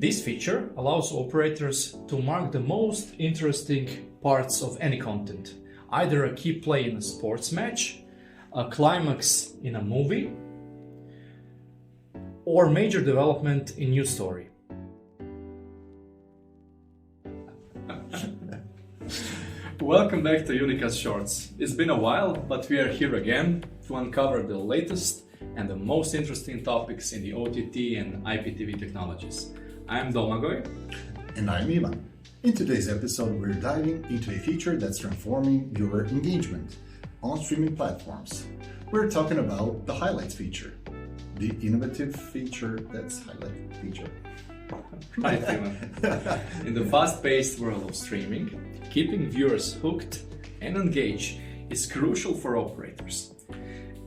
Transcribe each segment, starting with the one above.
This feature allows operators to mark the most interesting parts of any content, either a key play in a sports match, a climax in a movie, or major development in news story. Welcome back to uCast Shorts. It's been a while, but we are here again to uncover the latest and the most interesting topics in the OTT and IPTV technologies. I'm Domagoj. And I'm Ivan. In today's episode, we're diving into a feature that's transforming viewer engagement on streaming platforms. We're talking about the highlights feature, the innovative feature that's highlight feature. Right, Ivan. In the fast-paced world of streaming, keeping viewers hooked and engaged is crucial for operators.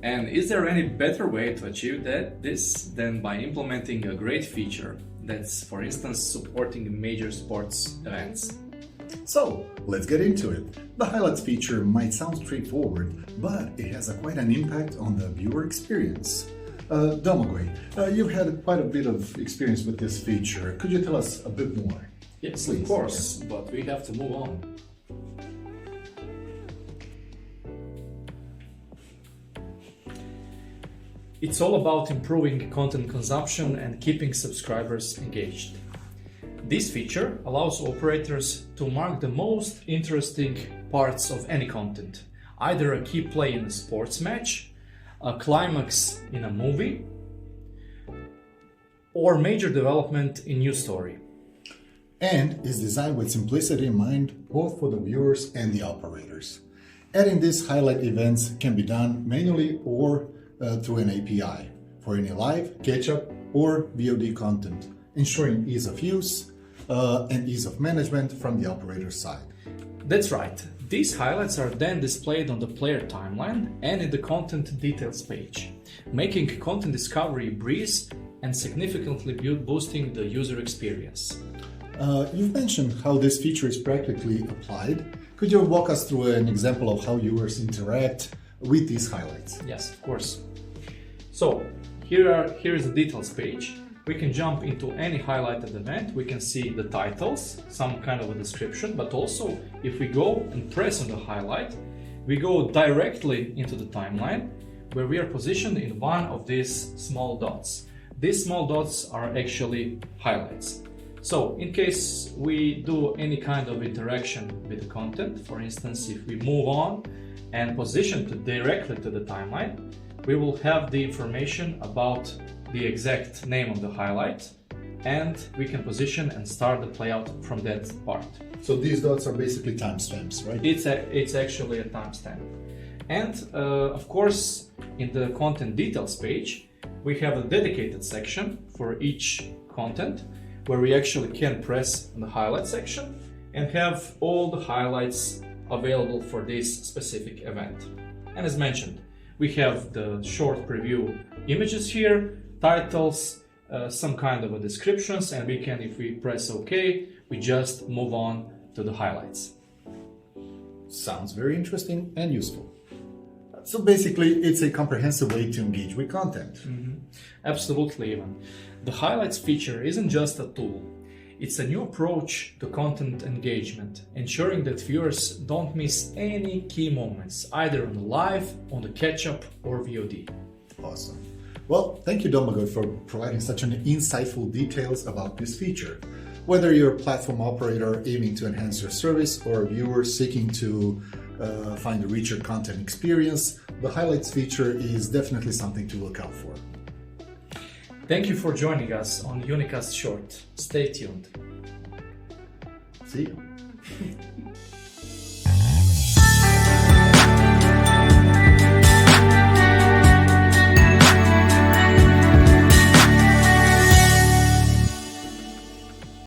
And is there any better way to achieve this than by implementing a great feature that's, for instance, supporting major sports events? So, let's get into it. The highlights feature might sound straightforward, but it has quite an impact on the viewer experience. Domagoj, you've had quite a bit of experience with this feature. Could you tell us a bit more? Yes, Please. Of course, but we have to move on. It's all about improving content consumption and keeping subscribers engaged. This feature allows operators to mark the most interesting parts of any content, either a key play in a sports match, a climax in a movie, or major development in news story. And is designed with simplicity in mind, both for the viewers and the operators. Adding these highlight events can be done manually or through an API for any live, catch-up, or VOD content, ensuring ease of use and ease of management from the operator's side. That's right. These highlights are then displayed on the player timeline and in the content details page, making content discovery a breeze and significantly boosting the user experience. You've mentioned how this feature is practically applied. Could you walk us through an example of how viewers interact with these highlights? Yes, of course. So here is the details page. We can jump into any highlighted event. We can see the titles, some kind of a description, but also if we go and press on the highlight, we go directly into the timeline where we are positioned in one of these small dots. These small dots are actually highlights. So in case we do any kind of interaction with the content, for instance, if we move on and position directly to the timeline, we will have the information about the exact name of the highlight, and we can position and start the playout from that part. So these dots are basically timestamps, right? It's actually a timestamp. And of course, in the content details page, we have a dedicated section for each content where we actually can press on the highlight section and have all the highlights available for this specific event. And as mentioned, we have the short preview images here, titles, some kind of a descriptions, and we can, if we press OK, we just move on to the highlights. Sounds very interesting and useful. So basically, it's a comprehensive way to engage with content. Mm-hmm. Absolutely, Ivan. The highlights feature isn't just a tool. It's a new approach to content engagement, ensuring that viewers don't miss any key moments, either on the live, on the catch-up, or VOD. Awesome. Well, thank you, Domagoj, for providing such an insightful details about this feature. Whether you're a platform operator aiming to enhance your service or a viewer seeking to find a richer content experience, the highlights feature is definitely something to look out for. Thank you for joining us on uCast Short. Stay tuned. See you.